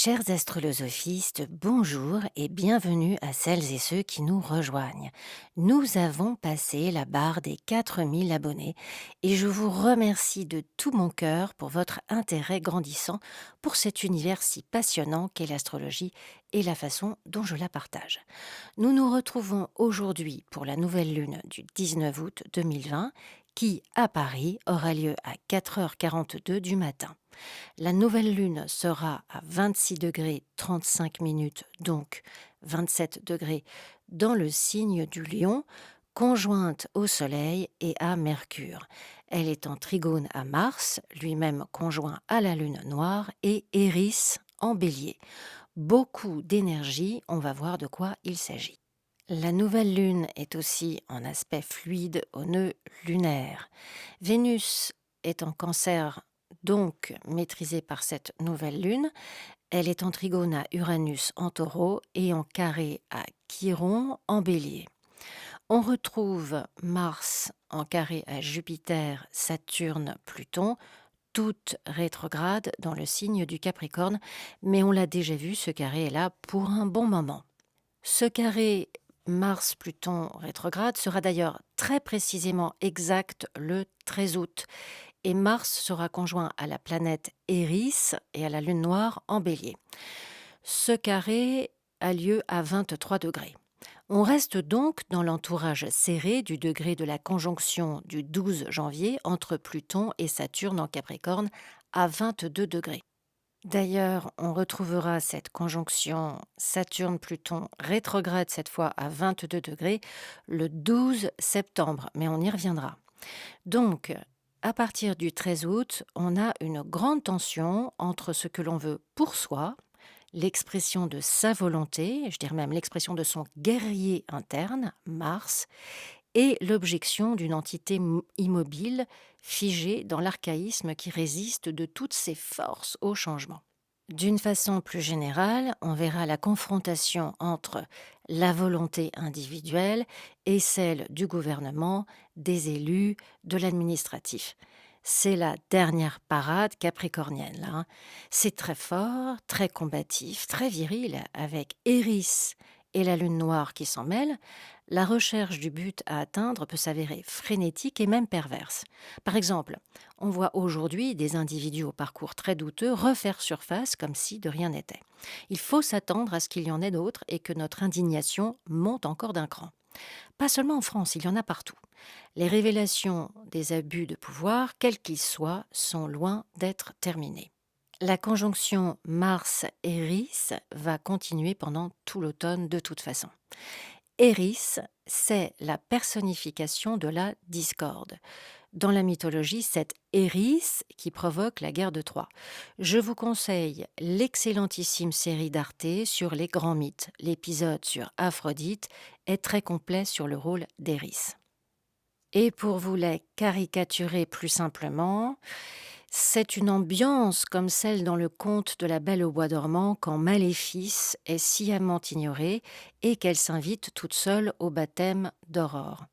Chers astrolosophistes, bonjour et bienvenue à celles et ceux qui nous rejoignent. Nous avons passé la barre des 4000 abonnés et je vous remercie de tout mon cœur pour votre intérêt grandissant pour cet univers si passionnant qu'est l'astrologie et la façon dont je la partage. Nous nous retrouvons aujourd'hui pour la nouvelle lune du 19 août 2020 qui, à Paris, aura lieu à 4h42 du matin. La nouvelle lune sera à 26 degrés 35 minutes, donc 27 degrés, dans le signe du Lion, conjointe au Soleil et à Mercure. Elle est en trigone à Mars, lui-même conjoint à la Lune noire, et Eris en Bélier. Beaucoup d'énergie, on va voir de quoi il s'agit. La nouvelle lune est aussi en aspect fluide au nœud lunaire. Vénus est en Cancer, donc maîtrisée par cette nouvelle lune. Elle est en trigone à Uranus en Taureau et en carré à Chiron en Bélier. On retrouve Mars en carré à Jupiter, Saturne, Pluton, toutes rétrogrades dans le signe du Capricorne, mais on l'a déjà vu, ce carré est là pour un bon moment. Ce carré Mars-Pluton rétrograde sera d'ailleurs très précisément exact le 13 août et Mars sera conjoint à la planète Eris et à la Lune noire en Bélier. Ce carré a lieu à 23 degrés. On reste donc dans l'entourage serré du degré de la conjonction du 12 janvier entre Pluton et Saturne en Capricorne à 22 degrés. D'ailleurs, on retrouvera cette conjonction Saturne-Pluton rétrograde cette fois à 22 degrés le 12 septembre, mais on y reviendra. Donc, à partir du 13 août, on a une grande tension entre ce que l'on veut pour soi, l'expression de sa volonté, je dirais même l'expression de son guerrier interne, Mars, et l'objection d'une entité immobile, figée dans l'archaïsme qui résiste de toutes ses forces au changement. D'une façon plus générale, on verra la confrontation entre la volonté individuelle et celle du gouvernement, des élus, de l'administratif. C'est la dernière parade capricornienne, là, hein. C'est très fort, très combatif, très viril, avec Eris et la lune noire qui s'en mêlent. La recherche du but à atteindre peut s'avérer frénétique et même perverse. Par exemple, on voit aujourd'hui des individus au parcours très douteux refaire surface comme si de rien n'était. Il faut s'attendre à ce qu'il y en ait d'autres et que notre indignation monte encore d'un cran. Pas seulement en France, il y en a partout. Les révélations des abus de pouvoir, quels qu'ils soient, sont loin d'être terminées. La conjonction Mars-Eris va continuer pendant tout l'automne de toute façon. Eris, c'est la personnification de la discorde. Dans la mythologie, c'est Eris qui provoque la guerre de Troie. Je vous conseille l'excellentissime série d'Arte sur les grands mythes. L'épisode sur Aphrodite est très complet sur le rôle d'Eris. Et pour vous les caricaturer plus simplement, c'est une ambiance comme celle dans le conte de la Belle au bois dormant quand Maléfice est sciemment ignorée et qu'elle s'invite toute seule au baptême d'Aurore.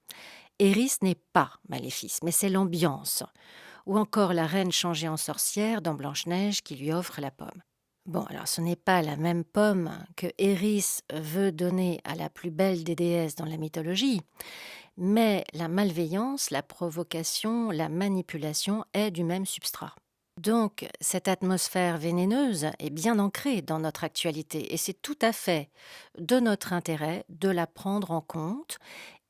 Eris n'est pas Maléfice, mais c'est l'ambiance. Ou encore la reine changée en sorcière dans Blanche-Neige qui lui offre la pomme. Bon, alors ce n'est pas la même pomme que Eris veut donner à la plus belle des déesses dans la mythologie, mais la malveillance, la provocation, la manipulation est du même substrat. Donc, cette atmosphère vénéneuse est bien ancrée dans notre actualité et c'est tout à fait de notre intérêt de la prendre en compte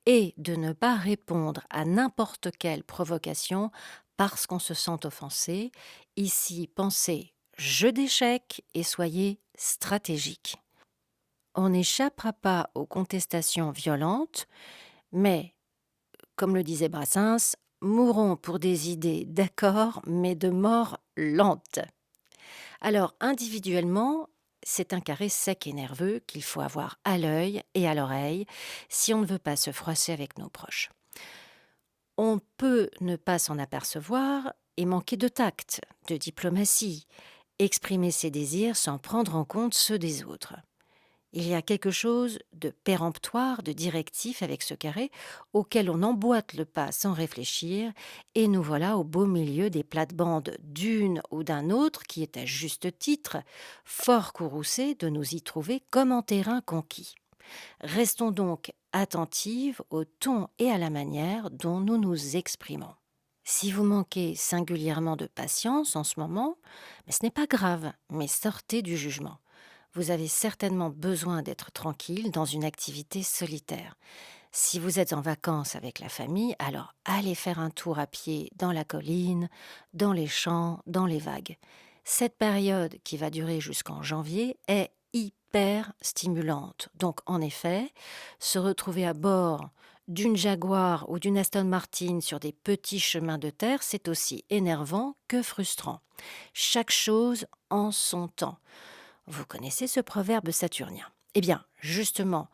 et de ne pas répondre à n'importe quelle provocation parce qu'on se sent offensé. Ici, pensez jeu d'échecs et soyez stratégique. On n'échappera pas aux contestations violentes, mais, comme le disait Brassens, mourons pour des idées d'accord, mais de mort lente. Alors, individuellement, c'est un carré sec et nerveux qu'il faut avoir à l'œil et à l'oreille si on ne veut pas se froisser avec nos proches. On peut ne pas s'en apercevoir et manquer de tact, de diplomatie, exprimer ses désirs sans prendre en compte ceux des autres. Il y a quelque chose de péremptoire, de directif avec ce carré, auquel on emboîte le pas sans réfléchir, et nous voilà au beau milieu des plates-bandes d'une ou d'un autre qui est à juste titre fort courroucé de nous y trouver comme en terrain conquis. Restons donc attentives au ton et à la manière dont nous nous exprimons. Si vous manquez singulièrement de patience en ce moment, mais ce n'est pas grave, mais sortez du jugement. Vous avez certainement besoin d'être tranquille dans une activité solitaire. Si vous êtes en vacances avec la famille, alors allez faire un tour à pied dans la colline, dans les champs, dans les vagues. Cette période qui va durer jusqu'en janvier est hyper stimulante. Donc en effet, se retrouver à bord d'une Jaguar ou d'une Aston Martin sur des petits chemins de terre, c'est aussi énervant que frustrant. Chaque chose en son temps. Vous connaissez ce proverbe saturnien. Eh bien, justement,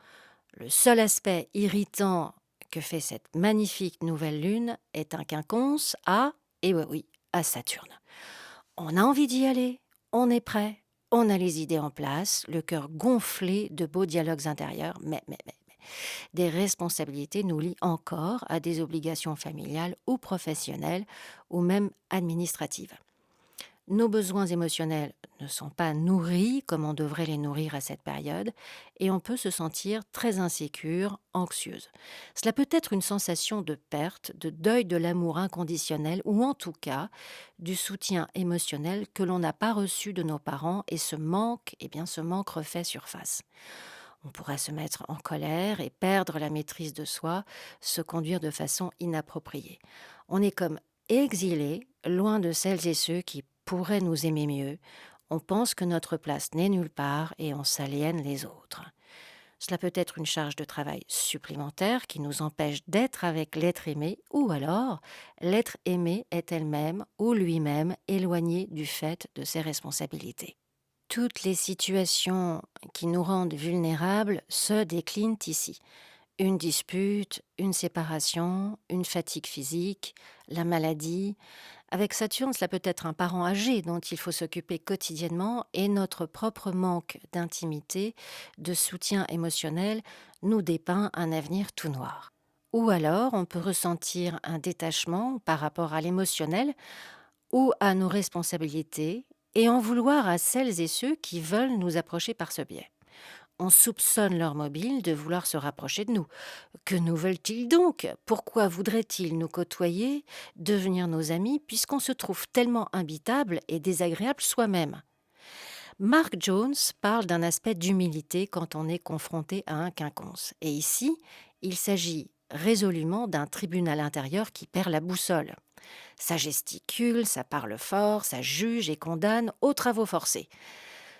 le seul aspect irritant que fait cette magnifique nouvelle lune est un quinconce à, et oui, oui, à Saturne. On a envie d'y aller, on est prêt, on a les idées en place, le cœur gonflé de beaux dialogues intérieurs, mais. Des responsabilités nous lient encore à des obligations familiales ou professionnelles ou même administratives. Nos besoins émotionnels ne sont pas nourris comme on devrait les nourrir à cette période et on peut se sentir très insécure, anxieuse. Cela peut être une sensation de perte, de deuil de l'amour inconditionnel ou en tout cas du soutien émotionnel que l'on n'a pas reçu de nos parents et ce manque refait surface. On pourrait se mettre en colère et perdre la maîtrise de soi, se conduire de façon inappropriée. On est comme exilé, loin de celles et ceux qui pourraient nous aimer mieux. On pense que notre place n'est nulle part et on s'aliène les autres. Cela peut être une charge de travail supplémentaire qui nous empêche d'être avec l'être aimé, ou alors l'être aimé est elle-même ou lui-même éloigné du fait de ses responsabilités. Toutes les situations qui nous rendent vulnérables se déclinent ici. Une dispute, une séparation, une fatigue physique, la maladie. Avec Saturne, cela peut être un parent âgé dont il faut s'occuper quotidiennement et notre propre manque d'intimité, de soutien émotionnel nous dépeint un avenir tout noir. Ou alors, on peut ressentir un détachement par rapport à l'émotionnel ou à nos responsabilités et en vouloir à celles et ceux qui veulent nous approcher par ce biais. On soupçonne leur mobile de vouloir se rapprocher de nous. Que nous veulent-ils donc? Pourquoi voudraient-ils nous côtoyer, devenir nos amis, puisqu'on se trouve tellement imbitable et désagréable soi-même? Mark Jones parle d'un aspect d'humilité quand on est confronté à un quinconce. Et ici, il s'agit résolument d'un tribunal intérieur qui perd la boussole. Ça gesticule, ça parle fort, ça juge et condamne aux travaux forcés.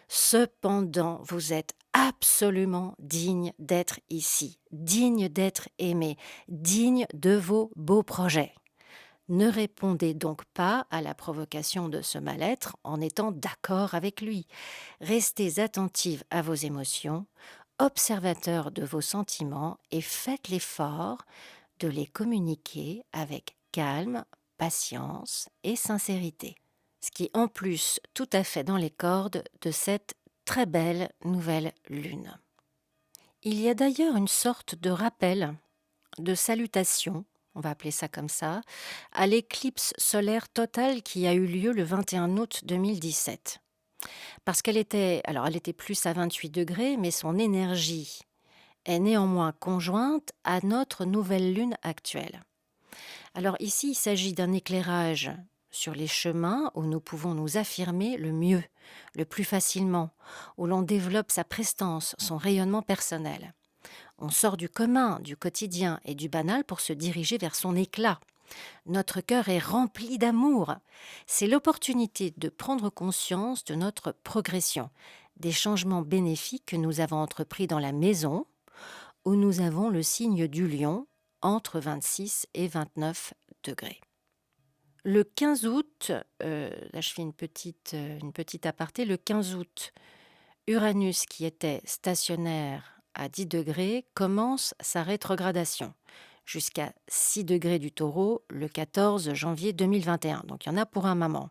Cependant, vous êtes absolument digne d'être ici, digne d'être aimé, digne de vos beaux projets. Ne répondez donc pas à la provocation de ce mal-être en étant d'accord avec lui. Restez attentive à vos émotions, observateur de vos sentiments et faites l'effort de les communiquer avec calme, patience et sincérité. Ce qui est en plus tout à fait dans les cordes de cette très belle nouvelle lune. Il y a d'ailleurs une sorte de rappel, de salutation, on va appeler ça comme ça, à l'éclipse solaire totale qui a eu lieu le 21 août 2017. Parce elle était plus à 28 degrés, mais son énergie est néanmoins conjointe à notre nouvelle lune actuelle. Alors ici, il s'agit d'un éclairage sur les chemins où nous pouvons nous affirmer le mieux, le plus facilement, où l'on développe sa prestance, son rayonnement personnel. On sort du commun, du quotidien et du banal pour se diriger vers son éclat. Notre cœur est rempli d'amour. C'est l'opportunité de prendre conscience de notre progression, des changements bénéfiques que nous avons entrepris dans la maison, où nous avons le signe du lion entre 26 et 29 degrés. Le 15 août, là je fais une petite aparté, le 15 août, Uranus qui était stationnaire à 10 degrés commence sa rétrogradation jusqu'à 6 degrés du taureau le 14 janvier 2021. Donc il y en a pour un moment.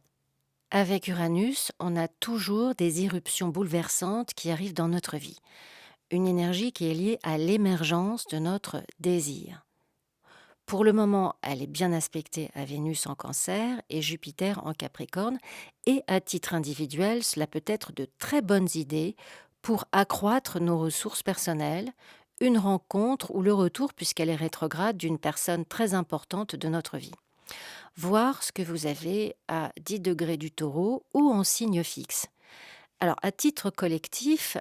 Avec Uranus, on a toujours des éruptions bouleversantes qui arrivent dans notre vie. une énergie qui est liée à l'émergence de notre désir. Pour le moment, elle est bien aspectée à Vénus en Cancer et Jupiter en Capricorne, et à titre individuel, cela peut être de très bonnes idées pour accroître nos ressources personnelles, une rencontre ou le retour, puisqu'elle est rétrograde, d'une personne très importante de notre vie. Voir ce que vous avez à 10 degrés du Taureau ou en signe fixe. Alors, à titre collectif,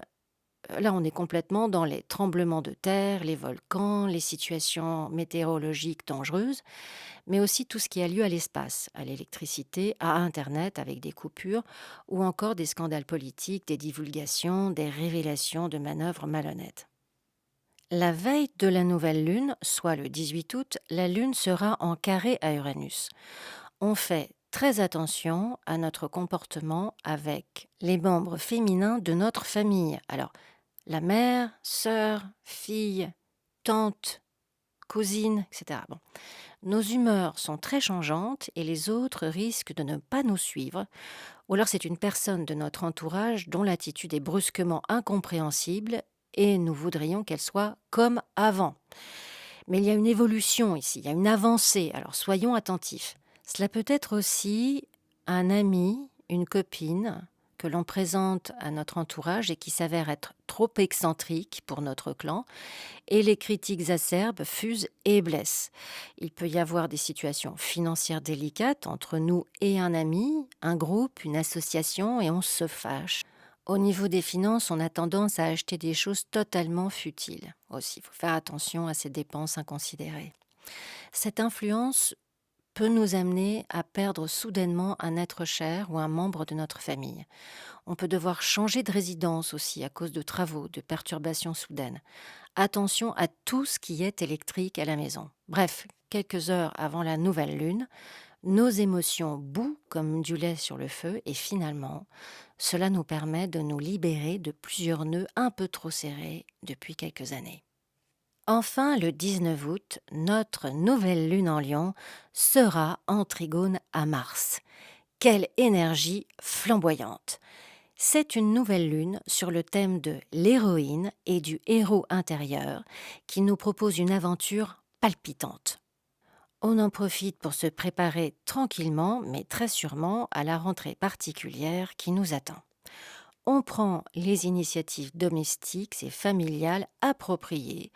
là, on est complètement dans les tremblements de terre, les volcans, les situations météorologiques dangereuses, mais aussi tout ce qui a lieu à l'espace, à l'électricité, à Internet avec des coupures, ou encore des scandales politiques, des divulgations, des révélations de manœuvres malhonnêtes. La veille de la nouvelle lune, soit le 18 août, la lune sera en carré à Uranus. On fait très attention à notre comportement avec les membres féminins de notre famille. Alors, la mère, sœur, fille, tante, cousine, etc. Bon. Nos humeurs sont très changeantes et les autres risquent de ne pas nous suivre, ou alors c'est une personne de notre entourage dont l'attitude est brusquement incompréhensible et nous voudrions qu'elle soit comme avant. Mais il y a une évolution ici, il y a une avancée, alors soyons attentifs. Cela peut être aussi un ami, une copine que l'on présente à notre entourage et qui s'avère être trop excentrique pour notre clan, et les critiques acerbes fusent et blessent. Il peut y avoir des situations financières délicates entre nous et un ami, un groupe, une association, et on se fâche. Au niveau des finances, on a tendance à acheter des choses totalement futiles. Aussi, il faut faire attention à ces dépenses inconsidérées. Cette influence peut nous amener à perdre soudainement un être cher ou un membre de notre famille. On peut devoir changer de résidence aussi à cause de travaux, de perturbations soudaines. Attention à tout ce qui est électrique à la maison. Bref, quelques heures avant la nouvelle lune, nos émotions bouent comme du lait sur le feu et finalement, cela nous permet de nous libérer de plusieurs nœuds un peu trop serrés depuis quelques années. Enfin, le 19 août, notre nouvelle lune en Lion sera en trigone à Mars. Quelle énergie flamboyante! C'est une nouvelle lune sur le thème de l'héroïne et du héros intérieur qui nous propose une aventure palpitante. On en profite pour se préparer tranquillement, mais très sûrement, à la rentrée particulière qui nous attend. On prend les initiatives domestiques et familiales appropriées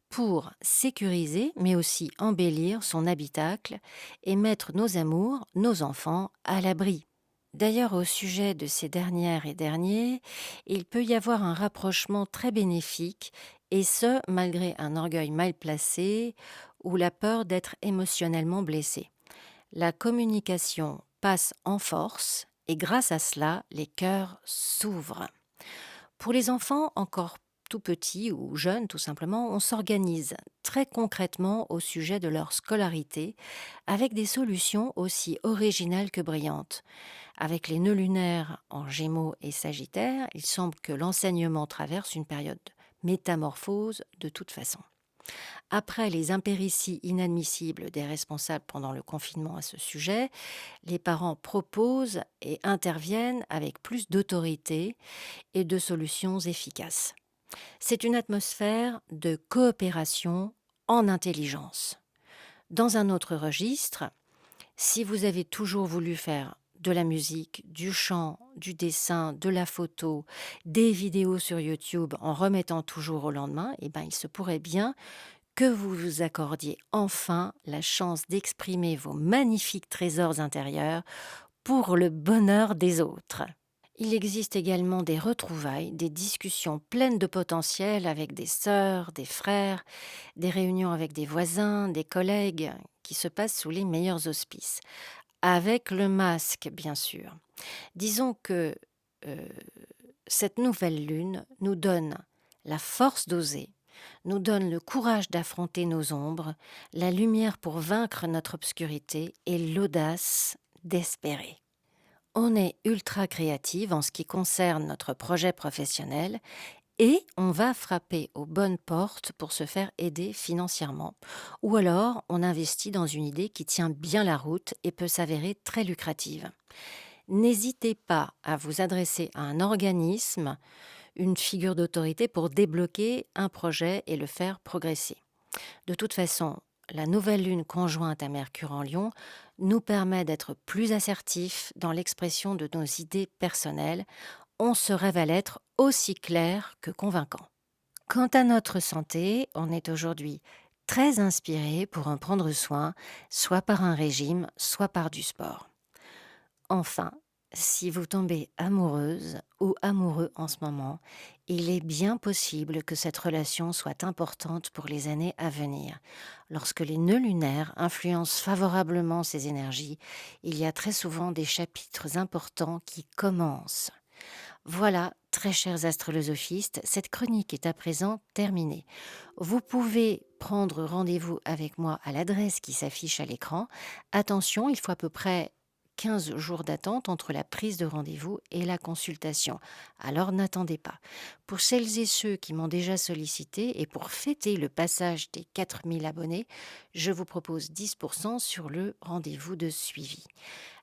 pour sécuriser, mais aussi embellir son habitacle et mettre nos amours, nos enfants, à l'abri. D'ailleurs, au sujet de ces dernières et derniers, il peut y avoir un rapprochement très bénéfique, et ce, malgré un orgueil mal placé ou la peur d'être émotionnellement blessé. La communication passe en force, et grâce à cela, les cœurs s'ouvrent. Pour les enfants encore tout petits ou jeunes, tout simplement, on s'organise très concrètement au sujet de leur scolarité, avec des solutions aussi originales que brillantes. Avec les nœuds lunaires en Gémeaux et Sagittaire, il semble que l'enseignement traverse une période de métamorphose de toute façon. Après les impérities inadmissibles des responsables pendant le confinement à ce sujet, les parents proposent et interviennent avec plus d'autorité et de solutions efficaces. C'est une atmosphère de coopération en intelligence. Dans un autre registre, si vous avez toujours voulu faire de la musique, du chant, du dessin, de la photo, des vidéos sur YouTube en remettant toujours au lendemain, eh ben, il se pourrait bien que vous vous accordiez enfin la chance d'exprimer vos magnifiques trésors intérieurs pour le bonheur des autres. Il existe également des retrouvailles, des discussions pleines de potentiel avec des sœurs, des frères, des réunions avec des voisins, des collègues qui se passent sous les meilleurs auspices. Avec le masque, bien sûr. Disons que euh, cette nouvelle lune nous donne la force d'oser, nous donne le courage d'affronter nos ombres, la lumière pour vaincre notre obscurité et l'audace d'espérer. On est ultra créative en ce qui concerne notre projet professionnel et on va frapper aux bonnes portes pour se faire aider financièrement. Ou alors, on investit dans une idée qui tient bien la route et peut s'avérer très lucrative. N'hésitez pas à vous adresser à un organisme, une figure d'autorité pour débloquer un projet et le faire progresser. De toute façon, la nouvelle lune conjointe à Mercure en Lion nous permet d'être plus assertifs dans l'expression de nos idées personnelles. On se révèle être aussi clair que convaincant. Quant à notre santé, on est aujourd'hui très inspiré pour en prendre soin, soit par un régime, soit par du sport. Enfin, si vous tombez amoureuse ou amoureux en ce moment, il est bien possible que cette relation soit importante pour les années à venir. Lorsque les nœuds lunaires influencent favorablement ces énergies, il y a très souvent des chapitres importants qui commencent. Voilà, très chers astrolosophistes, cette chronique est à présent terminée. Vous pouvez prendre rendez-vous avec moi à l'adresse qui s'affiche à l'écran. Attention, il faut à peu près 15 jours d'attente entre la prise de rendez-vous et la consultation. Alors n'attendez pas. Pour celles et ceux qui m'ont déjà sollicité et pour fêter le passage des 4000 abonnés, je vous propose 10% sur le rendez-vous de suivi.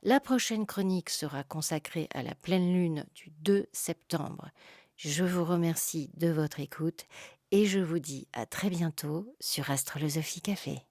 La prochaine chronique sera consacrée à la pleine lune du 2 septembre. Je vous remercie de votre écoute et je vous dis à très bientôt sur Astrolosophie Café.